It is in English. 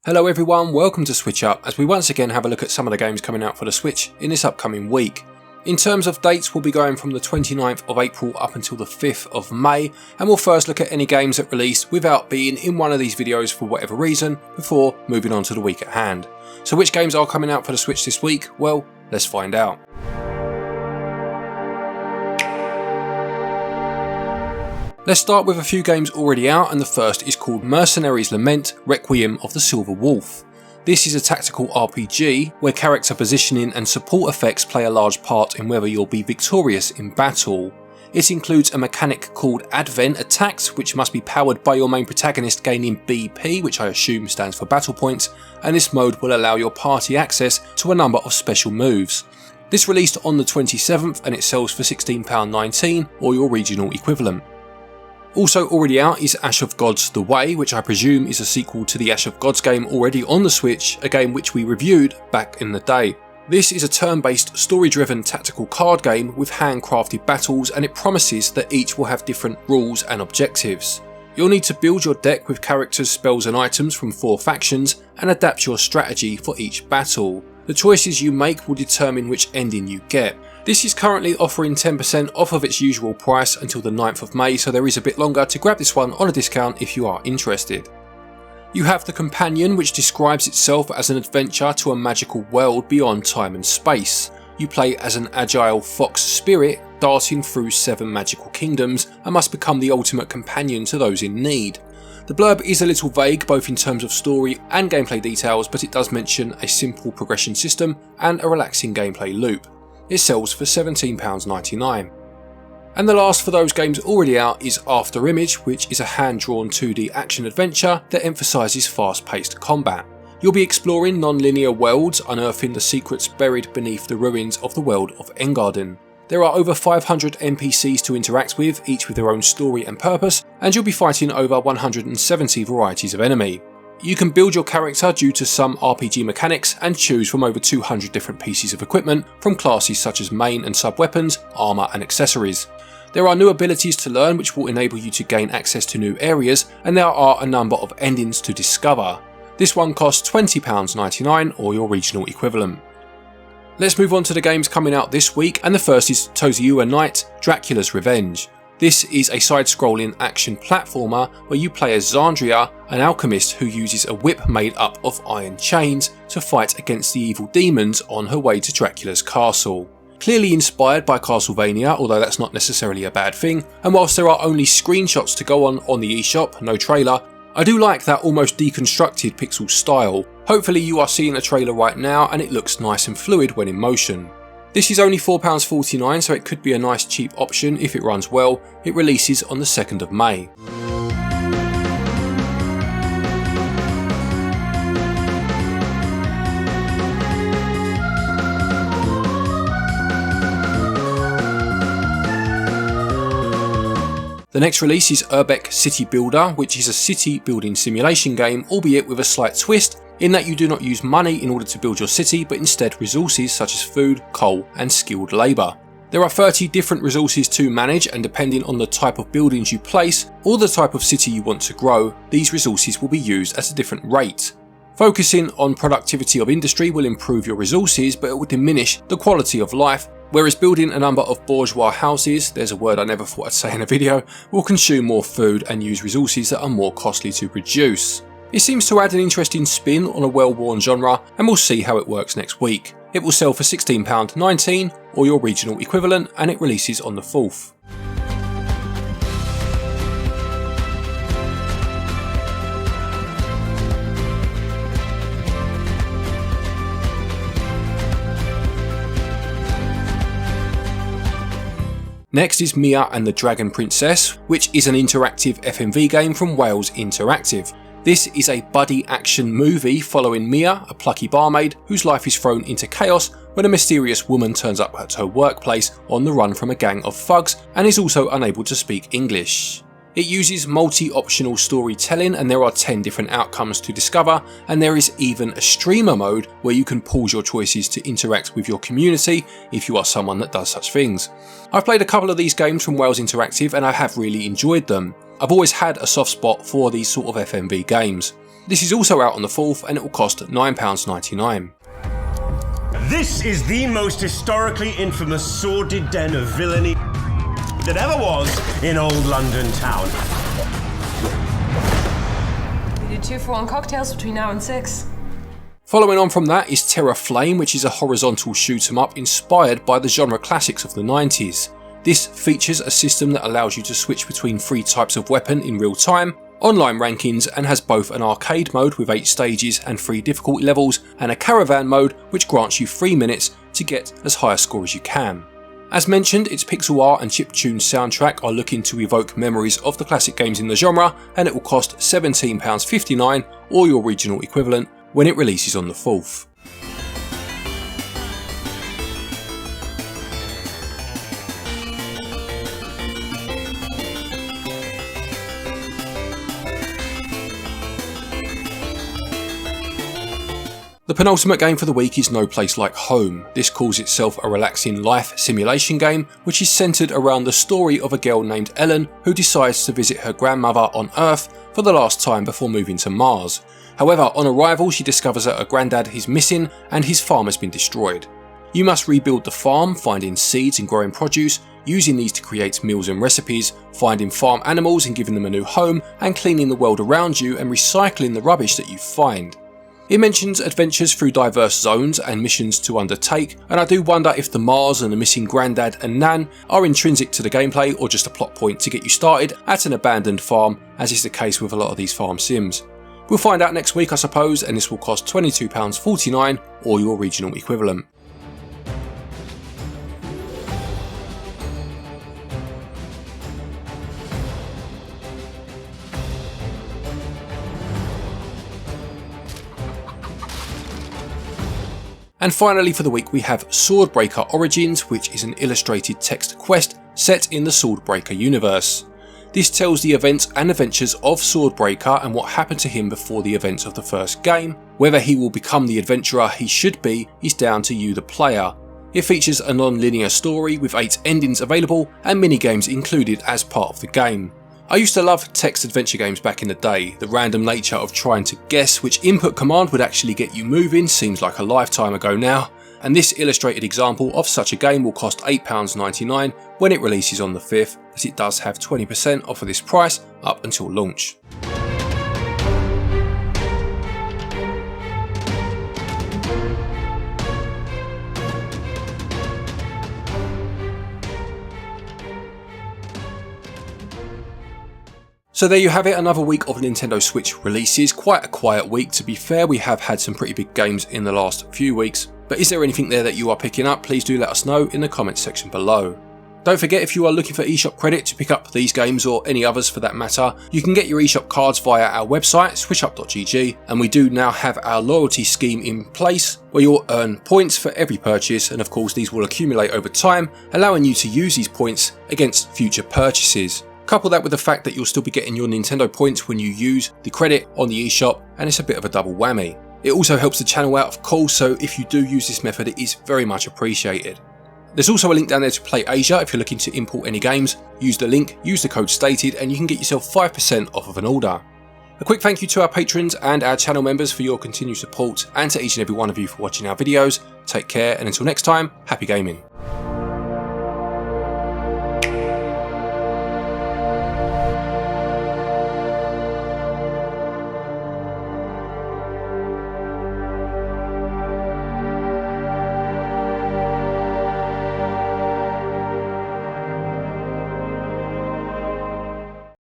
Hello everyone, welcome to SwitchUp as we once again have a look at some of the games coming out for the Switch in this upcoming week. In terms of dates, we'll be going from the 29th of April up until the 5th of May, and we'll first look at any games that released without being in one of these videos for whatever reason, before moving on to the week at hand. So which games are coming out for the Switch this week? Well, let's find out. Let's start with a few games already out, and the first is called Mercenaries Lament, Requiem of the Silver Wolf. This is a tactical RPG where character positioning and support effects play a large part in whether you'll be victorious in battle. It includes a mechanic called Advent attacks, which must be powered by your main protagonist gaining BP, which I assume stands for battle points, and this mode will allow your party access to a number of special moves. This released on the 27th and it sells for £16.19 or your regional equivalent. Also already out is Ash of Gods The Way, which I presume is a sequel to the Ash of Gods game already on the Switch, a game which we reviewed back in the day. This is a turn-based, story-driven tactical card game with handcrafted battles, and it promises that each will have different rules and objectives. You'll need to build your deck with characters, spells and items from 4 factions and adapt your strategy for each battle. The choices you make will determine which ending you get. This is currently offering 10% off of its usual price until the 9th of May, so there is a bit longer to grab this one on a discount if you are interested. You have The Companion, which describes itself as an adventure to a magical world beyond time and space. You play as an agile fox spirit, darting through 7 magical kingdoms, and must become the ultimate companion to those in need. The blurb is a little vague both in terms of story and gameplay details, but it does mention a simple progression system and a relaxing gameplay loop. It sells for £17.99. And the last for those games already out is Afterimage, which is a hand-drawn 2D action-adventure that emphasises fast-paced combat. You'll be exploring non-linear worlds, unearthing the secrets buried beneath the ruins of the world of Engadin. There are over 500 NPCs to interact with, each with their own story and purpose, and you'll be fighting over 170 varieties of enemy. You can build your character due to some RPG mechanics and choose from over 200 different pieces of equipment from classes such as main and sub weapons, armour and accessories. There are new abilities to learn which will enable you to gain access to new areas, and there are a number of endings to discover. This one costs £20.99 or your regional equivalent. Let's move on to the games coming out this week, and the first is Toziuha Knight, Dracula's Revenge. This is a side-scrolling action platformer where you play as Xandria, an alchemist who uses a whip made up of iron chains to fight against the evil demons on her way to Dracula's castle. Clearly inspired by Castlevania, although that's not necessarily a bad thing, and whilst there are only screenshots to go on the eShop, no trailer, I do like that almost deconstructed pixel style. Hopefully you are seeing a trailer right now and it looks nice and fluid when in motion. This is only £4.49, so it could be a nice cheap option if it runs well. It releases on the 2nd of May. The next release is Urbek City Builder, which is a city building simulation game, albeit with a slight twist, in that you do not use money in order to build your city, but instead resources such as food, coal and skilled labour. There are 30 different resources to manage, and depending on the type of buildings you place or the type of city you want to grow, these resources will be used at a different rate. Focusing on productivity of industry will improve your resources, but it will diminish the quality of life, whereas building a number of bourgeois houses, there's a word I never thought I'd say in a video, will consume more food and use resources that are more costly to produce. It seems to add an interesting spin on a well-worn genre, and we'll see how it works next week. It will sell for £16.19 or your regional equivalent, and it releases on the 4th. Next is Mia and the Dragon Princess, which is an interactive FMV game from Wales Interactive. This is a buddy action movie following Mia, a plucky barmaid whose life is thrown into chaos when a mysterious woman turns up at her workplace on the run from a gang of thugs and is also unable to speak English. It uses multi-optional storytelling, and there are 10 different outcomes to discover, and there is even a streamer mode where you can pause your choices to interact with your community if you are someone that does such things. I've played a couple of these games from Wales Interactive and I have really enjoyed them. I've always had a soft spot for these sort of FMV games. This is also out on the 4th and it will cost £9.99. This is the most historically infamous sordid den of villainy that ever was in old London town. We do 2-for-1 cocktails between now and 6. Following on from that is Terra Flame, which is a horizontal shoot 'em up inspired by the genre classics of the 90s. This features a system that allows you to switch between 3 types of weapon in real time, online rankings, and has both an arcade mode with 8 stages and 3 difficulty levels, and a caravan mode which grants you 3 minutes to get as high a score as you can. As mentioned, its pixel art and chiptune soundtrack are looking to evoke memories of the classic games in the genre, and it will cost £17.59 or your regional equivalent when it releases on the 4th. The penultimate game for the week is No Place Like Home. This calls itself a relaxing life simulation game which is centred around the story of a girl named Ellen who decides to visit her grandmother on Earth for the last time before moving to Mars. However, on arrival she discovers that her granddad is missing and his farm has been destroyed. You must rebuild the farm, finding seeds and growing produce, using these to create meals and recipes, finding farm animals and giving them a new home, and cleaning the world around you and recycling the rubbish that you find. It mentions adventures through diverse zones and missions to undertake, and I do wonder if the Mars and the missing granddad and Nan are intrinsic to the gameplay or just a plot point to get you started at an abandoned farm, as is the case with a lot of these farm sims. We'll find out next week I suppose, and this will cost £22.49 or your regional equivalent. And finally for the week we have Swordbreaker Origins, which is an illustrated text quest set in the Swordbreaker universe. This tells the events and adventures of Swordbreaker and what happened to him before the events of the first game. Whether he will become the adventurer he should be is down to you the player. It features a non-linear story with 8 endings available and minigames included as part of the game. I used to love text adventure games back in the day. The random nature of trying to guess which input command would actually get you moving seems like a lifetime ago now, and this illustrated example of such a game will cost £8.99 when it releases on the 5th, as it does have 20% off of this price up until launch. So there you have it, another week of Nintendo Switch releases. Quite a quiet week to be fair, we have had some pretty big games in the last few weeks. But is there anything there that you are picking up? Please do let us know in the comments section below. Don't forget, if you are looking for eShop credit to pick up these games or any others for that matter, you can get your eShop cards via our website, switchup.gg, and we do now have our loyalty scheme in place where you'll earn points for every purchase, and of course these will accumulate over time, allowing you to use these points against future purchases. Couple that with the fact that you'll still be getting your Nintendo points when you use the credit on the eShop, and it's a bit of a double whammy. It also helps the channel out of course, so if you do use this method it is very much appreciated. There's also a link down there to Play Asia if you're looking to import any games. Use the link, use the code stated, and you can get yourself 5% off of an order. A quick thank you to our patrons and our channel members for your continued support, and to each and every one of you for watching our videos. Take care, and until next time, happy gaming.